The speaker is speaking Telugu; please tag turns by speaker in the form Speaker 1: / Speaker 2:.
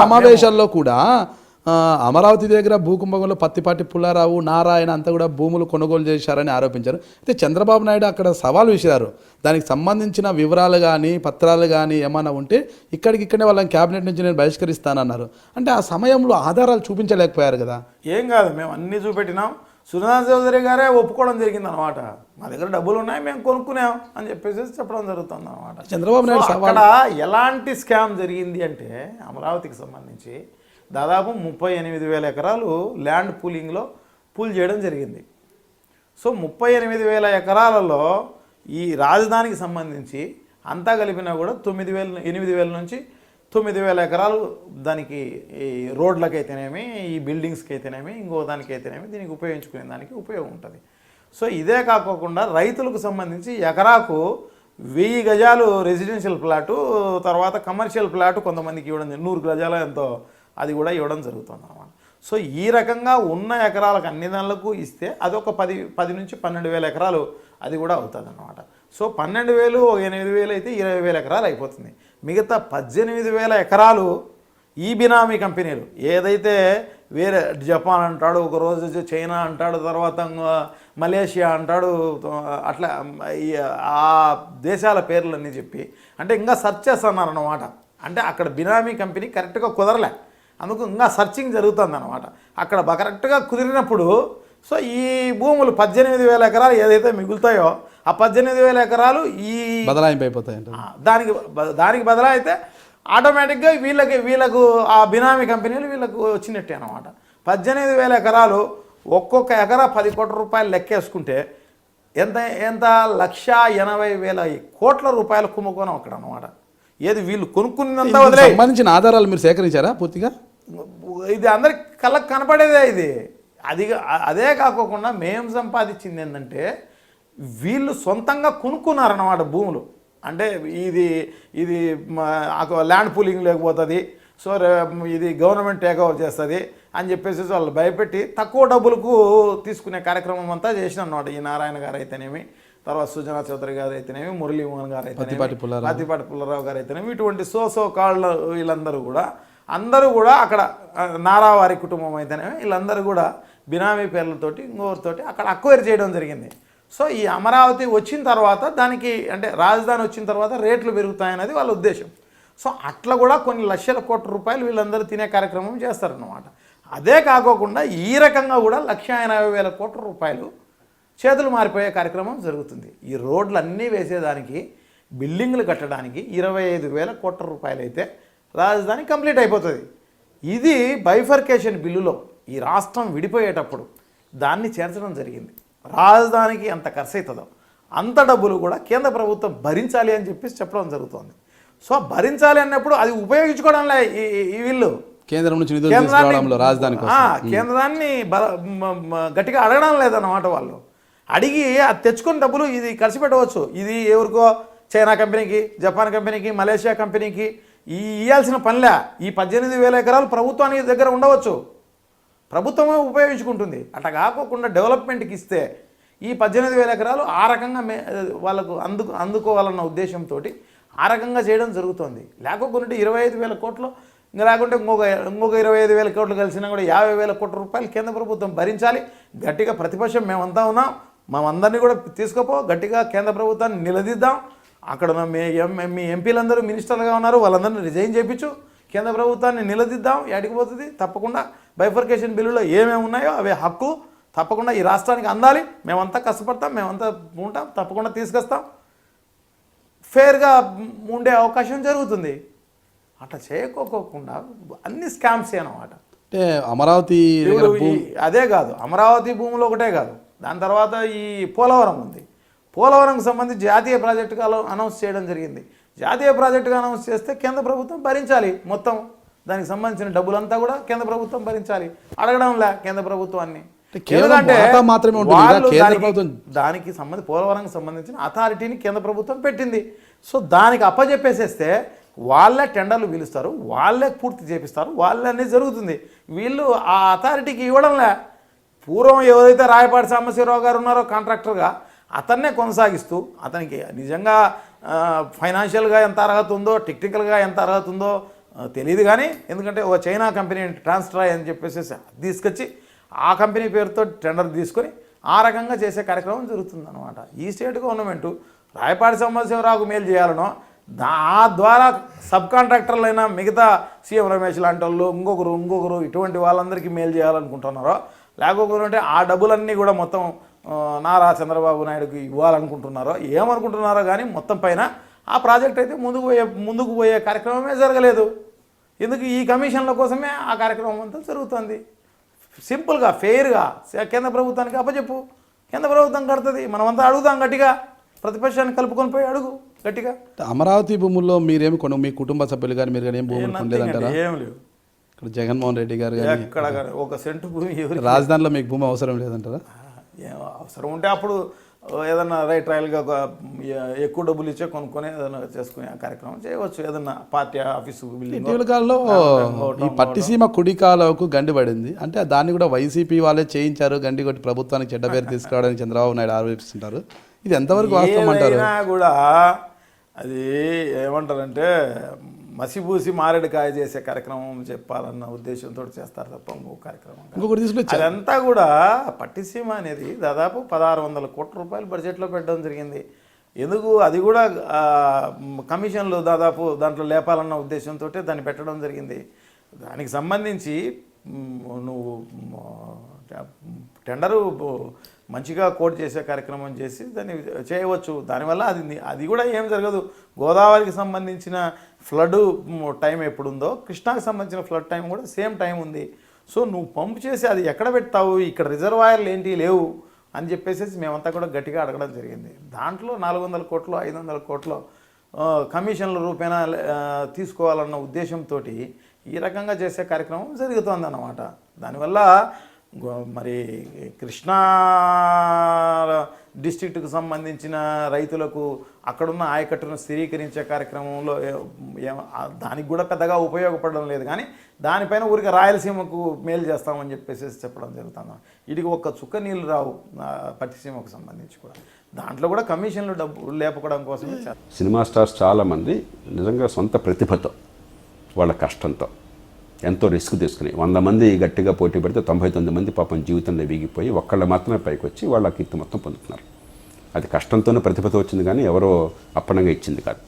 Speaker 1: సమావేశాల్లో కూడా అమరావతి దగ్గర భూకుంభంలో పత్తిపాటి పుల్లారావు నారాయణ అంతా కూడా భూములు కొనుగోలు చేశారని ఆరోపించారు. అయితే చంద్రబాబు నాయుడు అక్కడ సవాల్ విసిరారు. దానికి సంబంధించిన వివరాలు కానీ పత్రాలు కానీ ఏమైనా ఉంటే ఇక్కడికిక్కడే వాళ్ళని క్యాబినెట్ నుంచి నేను బహిష్కరిస్తానన్నారు. అంటే ఆ సమయంలో ఆధారాలు చూపించలేకపోయారు కదా.
Speaker 2: ఏం కాదు, మేము అన్నీ చూపెట్టినాం. సుధాకర్ చౌదరి గారే ఒప్పుకోవడం జరిగింది అనమాట. మా దగ్గర డబ్బులు ఉన్నాయి, మేము కొనుక్కున్నాం అని చెప్పేసి చెప్పడం జరుగుతుంది అనమాట.
Speaker 1: చంద్రబాబు నాయుడు
Speaker 2: అక్కడ ఎలాంటి స్కామ్ జరిగింది అంటే అమరావతికి సంబంధించి దాదాపు 38,000 ఎకరాలు ల్యాండ్ పూలింగ్లో పూల్ చేయడం జరిగింది. సో 38,000 ఎకరాలలో ఈ రాజధానికి సంబంధించి అంతా కలిపినా కూడా 8,000 నుంచి 9,000 ఎకరాలు దానికి ఈ రోడ్లకైతేనేమి, ఈ బిల్డింగ్స్కి అయితేనేమి, ఇంకో దానికైతేనేమి దీనికి ఉపయోగించుకునే దానికి ఉపయోగం ఉంటుంది. సో ఇదే కాకోకుండా రైతులకు సంబంధించి ఎకరాకు 1000 గజాలు రెసిడెన్షియల్ ప్లాటు, తర్వాత కమర్షియల్ ప్లాటు కొంతమందికి ఇవ్వడం 100 గజాలు ఎంతో అది కూడా ఇవ్వడం జరుగుతుంది అన్నమాట. సో ఈ రకంగా ఉన్న ఎకరాలకు అన్ని దానిలకు ఇస్తే అదొక 10 నుంచి 12,000 ఎకరాలు అది కూడా అవుతుంది అన్నమాట. సో 12,000 8,000 అయితే 20,000 ఎకరాలు అయిపోతుంది. మిగతా 18,000 ఎకరాలు ఈ బినామీ కంపెనీలు ఏదైతే వేరే జపాన్ అంటాడు, ఒకరోజు చైనా అంటాడు, తర్వాత మలేషియా అంటాడు, అట్లా ఆ దేశాల పేర్లన్నీ చెప్పి అంటే ఇంకా సెర్చ్ చేస్తున్నారన్నమాట. అంటే అక్కడ బినామీ కంపెనీ కరెక్ట్గా కుదరలే, అందుకు ఇంకా సర్చింగ్ జరుగుతుంది అనమాట. అక్కడ కరెక్ట్గా కుదిరినప్పుడు సో ఈ భూములు 18,000 ఎకరాలు ఏదైతే మిగులుతాయో ఆ 18,000 ఎకరాలు ఈ
Speaker 1: బదలాయింపు అయిపోతాయి.
Speaker 2: దానికి బదలా అయితే ఆటోమేటిక్గా వీళ్ళకు ఆ బినామీ కంపెనీలు వీళ్ళకు వచ్చినట్టే అనమాట. 18,000 ఎకరాలు ఒక్కొక్క ఎకరా 10 కోట్ల రూపాయలు లెక్కేసుకుంటే ఎంత 1,80,000 కోట్ల రూపాయల కుంభకోణం అక్కడ అనమాట. ఏది వీళ్ళు కొనుక్కున్నంత వదిలే
Speaker 1: సంబంధించిన ఆధారాలు మీరు సేకరించారా పూర్తిగా?
Speaker 2: ఇది అందరికి కళ్ళకు కనపడేదే ఇది. అదే కాకోకుండా మేము సంపాదించింది ఏంటంటే వీళ్ళు సొంతంగా కొనుక్కున్నారన్నమాట భూములు. అంటే ఇది ల్యాండ్ పూలింగ్ లేకపోతుంది, సో ఇది గవర్నమెంట్ టేక్ ఓవర్ చేస్తుంది అని చెప్పేసి వాళ్ళు భయపెట్టి తక్కువ డబ్బులకు తీసుకునే కార్యక్రమం అంతా చేసిన అన్నమాట. ఈ నారాయణ గారు అయితేనేమి, తర్వాత సుజనా చౌదరి గారు అయితేనేమి, మురళీమోహన్ గారు అయితేనేమి, పత్తిపాటి పుల్లారావు గారు అయితేనేమి, ఇటువంటి సో కాళ్ళు వీళ్ళందరూ కూడా అక్కడ నారావారి కుటుంబం అయితేనేమి వీళ్ళందరూ కూడా బినామీ పేర్లతోటి ఇంకోరితోటి అక్కడ అక్వైర్ చేయడం జరిగింది. సో ఈ అమరావతి వచ్చిన తర్వాత దానికి అంటే రాజధాని వచ్చిన తర్వాత రేట్లు పెరుగుతాయనేది వాళ్ళ ఉద్దేశం. సో అట్లా కూడా కొన్ని లక్షల కోట్ల రూపాయలు వీళ్ళందరూ తినే కార్యక్రమం చేస్తారన్నమాట. అదే కాకోకుండా ఈ రకంగా కూడా 1,80,000 కోట్ల రూపాయలు చేతులు మారిపోయే కార్యక్రమం జరుగుతుంది. ఈ రోడ్లు అన్నీ వేసేదానికి, బిల్డింగ్లు కట్టడానికి 25,000 కోట్ల రూపాయలు అయితే రాజధాని కంప్లీట్ అయిపోతుంది. ఇది బైఫర్కేషన్ బిల్లులో ఈ రాష్ట్రం విడిపోయేటప్పుడు దాన్ని చేర్చడం జరిగింది. రాజధానికి ఎంత ఖర్చు అవుతుందో అంత డబ్బులు కూడా కేంద్ర ప్రభుత్వం భరించాలి అని చెప్పడం జరుగుతుంది. సో భరించాలి అన్నప్పుడు అది ఉపయోగించుకోవడంలే ఈ వీళ్ళు
Speaker 1: కేంద్రం నుంచి నిధులు తీసుకోవడంలో రాజధాని
Speaker 2: కేంద్రాన్ని గట్టిగా అడగడం లేదన్నమాట. వాళ్ళు అడిగి అది తెచ్చుకున్న డబ్బులు ఇది ఖర్చు పెట్టవచ్చు. ఇది ఎవరికో చైనా కంపెనీకి, జపాన్ కంపెనీకి, మలేషియా కంపెనీకి ఇవ్వాల్సిన పనిలే. ఈ 18,000 ఎకరాలు ప్రభుత్వానికి దగ్గర ఉండవచ్చు, ప్రభుత్వమే ఉపయోగించుకుంటుంది. అట్లా కాకోకుండా డెవలప్మెంట్కి ఇస్తే ఈ 18,000 ఎకరాలు ఆ రకంగా వాళ్ళకు అందుకోవాలన్న ఉద్దేశంతో ఆ రకంగా చేయడం జరుగుతుంది. లేకపోతే 25,000 కోట్లు, ఇంకా లేకుంటే ఇంకొక 25,000 కోట్లు కలిసినా కూడా 50,000 కోట్ల రూపాయలు కేంద్ర ప్రభుత్వం భరించాలి. గట్టిగా ప్రతిపక్షం మేమంతా ఉన్నాం, మేమందరినీ కూడా తీసుకుపో, గట్టిగా కేంద్ర ప్రభుత్వాన్ని నిలదీద్దాం. అక్కడ మీ ఎంపీలందరూ మినిస్టర్లుగా ఉన్నారు, వాళ్ళందరినీ రిజైన్ చేయించు, కేంద్ర ప్రభుత్వాన్ని నిలదీద్దాం. ఎడికిపోతుంది తప్పకుండా. బైఫర్కేషన్ బిల్లులో ఏమేమి ఉన్నాయో అవే హక్కు తప్పకుండా ఈ రాష్ట్రానికి అందాలి. మేమంతా కష్టపడతాం, మేమంతా ఉంటాం, తప్పకుండా తీసుకొస్తాం, ఫేర్గా ఉండే అవకాశం జరుగుతుంది. అట్లా చేయకోకుండా అన్ని స్కామ్స్ అన్నమాట.
Speaker 1: అంటే అమరావతి
Speaker 2: అదే కాదు, అమరావతి భూములు ఒకటే కాదు, దాని తర్వాత ఈ పోలవరం ఉంది. పోలవరంకి సంబంధించి జాతీయ ప్రాజెక్టుగా అనౌన్స్ చేయడం జరిగింది. జాతీయ ప్రాజెక్టుగా అనౌన్స్ చేస్తే కేంద్ర ప్రభుత్వం భరించాలి మొత్తం. దానికి సంబంధించిన డబ్బులంతా కూడా కేంద్ర ప్రభుత్వం భరించాలి. అడగడంలే కేంద్ర ప్రభుత్వాన్ని. దానికి పోలవరంకి సంబంధించిన అథారిటీని కేంద్ర ప్రభుత్వం పెట్టింది. సో దానికి అప్పచెప్పేసేస్తే వాళ్ళే టెండర్లు పిలుస్తారు, వాళ్ళే పూర్తి చేపిస్తారు, వాళ్ళే అన్నీ జరుగుతుంది. వీళ్ళు ఆ అథారిటీకి ఇవ్వడంలే. పూర్వం ఎవరైతే రాయపాటి సాంబశివరావు గారు ఉన్నారో కాంట్రాక్టర్గా అతన్నే కొనసాగిస్తూ అతనికి నిజంగా ఫైనాన్షియల్గా ఎంత అర్హత ఉందో, టెక్నికల్గా ఎంత అర్హత ఉందో, తెలియదు కానీ ఎందుకంటే ఒక చైనా కంపెనీ ట్రాన్స్ట్రాయ్ అని చెప్పేసి తీసుకొచ్చి ఆ కంపెనీ పేరుతో టెండర్ తీసుకొని ఆ రకంగా చేసే కార్యక్రమం జరుగుతుందన్నమాట. ఈ స్టేట్ గవర్నమెంటు రాయపాటి సాంబశివరావుకు మేలు చేయాలనో ఆ ద్వారా సబ్ కాంట్రాక్టర్లైనా మిగతా సీఎం రమేష్ లాంటి వాళ్ళు ఇంకొకరు ఇటువంటి వాళ్ళందరికీ మేలు చేయాలనుకుంటున్నారో లేకపోతే ఆ డబ్బులన్నీ కూడా మొత్తం చంద్రబాబు నాయుడుకి ఇవ్వాలనుకుంటున్నారో ఏమనుకుంటున్నారో కానీ మొత్తం పైన ఆ ప్రాజెక్ట్ అయితే ముందుకు పోయే కార్యక్రమమే జరగలేదు. ఎందుకు ఈ కమిషన్ల కోసమే ఆ కార్యక్రమం అంతా జరుగుతుంది. సింపుల్గా ఫెయిర్గా కేంద్ర ప్రభుత్వానికి అప్పచెప్పు, కేంద్ర ప్రభుత్వం కడుతుంది. మనమంతా అడుగుతాం గట్టిగా, ప్రతిపక్షాన్ని కలుపుకొని పోయి అడుగు గట్టిగా.
Speaker 1: అమరావతి భూముల్లో మీరేమి మీ కుటుంబ సభ్యులు కానీ మీరు కానీ ఏం భూములు కొనలేదంటారా?
Speaker 2: ఏం లేవు.
Speaker 1: ఇక్కడ జగన్మోహన్ రెడ్డి గారు
Speaker 2: ఎక్కడ ఒక సెంటు భూమి
Speaker 1: రాజధానిలో మీకు భూమి అవసరం లేదంటారా?
Speaker 2: అవసరం ఉంటే అప్పుడు ఏదన్నా ట్రయల్గా ఎక్కువ డబ్బులు ఇచ్చే కొనుక్కొని ఏదైనా చేసుకునే కార్యక్రమం చేయవచ్చు. ఏదన్నా పార్టీ ఆఫీసు
Speaker 1: ఇటీవల కాలంలో ఈ పట్టిసీమ కుడికాలకు గండి పడింది. అంటే దాన్ని కూడా వైసీపీ వాళ్ళే చేయించారు, గండి కొట్టి ప్రభుత్వానికి చెడ్డ పేరు తీసుకురావడానికి చంద్రబాబు నాయుడు ఆరోపిస్తుంటారు. ఇది ఎంతవరకు వాస్తవం అంటారు?
Speaker 2: కూడా అది ఏమంటారంటే మసిబూసి మారేడుకాయ చేసే కార్యక్రమం చెప్పాలన్న ఉద్దేశంతో చేస్తారు తప్ప ఇంకో కార్యక్రమం అదంతా కూడా పట్టిసీమ అనేది దాదాపు 1600 కోట్ల రూపాయలు బడ్జెట్లో పెట్టడం జరిగింది. ఎందుకు అది కూడా కమిషన్లు దాదాపు దాంట్లో లేపాలన్న ఉద్దేశంతో దాన్ని పెట్టడం జరిగింది. దానికి సంబంధించి నువ్వు టెండరు మంచిగా కోట్ చేసే కార్యక్రమం చేసి దాన్ని చేయవచ్చు. దానివల్ల అది కూడా ఏం జరగదు. గోదావరికి సంబంధించిన ఫ్లడ్ టైం ఎప్పుడుందో కృష్ణాకి సంబంధించిన ఫ్లడ్ టైం కూడా సేమ్ టైం ఉంది. సో నువ్వు పంపు చేసి అది ఎక్కడ పెడతావు, ఇక్కడ రిజర్వాయర్లు ఏంటి లేవు అని చెప్పేసి మేమంతా కూడా గట్టిగా అడగడం జరిగింది. దాంట్లో 400 కోట్లు 500 కోట్లు కమిషన్ల రూపేణా తీసుకోవాలన్న ఉద్దేశంతో ఈ రకంగా చేసే కార్యక్రమం జరుగుతుందన్నమాట. దానివల్ల మరి కృష్ణా డిస్ట్రిక్ట్కు సంబంధించిన రైతులకు అక్కడున్న ఆయకట్టును స్థిరీకరించే కార్యక్రమంలో దానికి కూడా పెద్దగా ఉపయోగపడడం లేదు. కానీ దానిపైన ఊరికి రాయలసీమకు మేలు చేస్తామని చెప్పేసి చెప్పడం జరుగుతుంది. వీటికి ఒక్క చుక్క నీళ్ళు రావు పట్టిసీమకు సంబంధించి కూడా. దాంట్లో కూడా కమిషన్లు డబ్బు లేపడం కోసమే.
Speaker 3: సినిమా స్టార్స్ చాలామంది నిజంగా సొంత ప్రతిభతో వాళ్ళ కష్టంతో ఎంతో రిస్క్ తీసుకుని 100 మంది గట్టిగా పోటీ పెడితే 99 మంది పాపం జీవితంలో వీగిపోయి ఒక్కళ్ళు మాత్రమే పైకి వచ్చి వాళ్ళ కీర్తి మొత్తం పొందుతున్నారు. అది కష్టంతోనే ప్రతిభతో వచ్చింది కానీ ఎవరో అప్పనంగా ఇచ్చింది కాదు.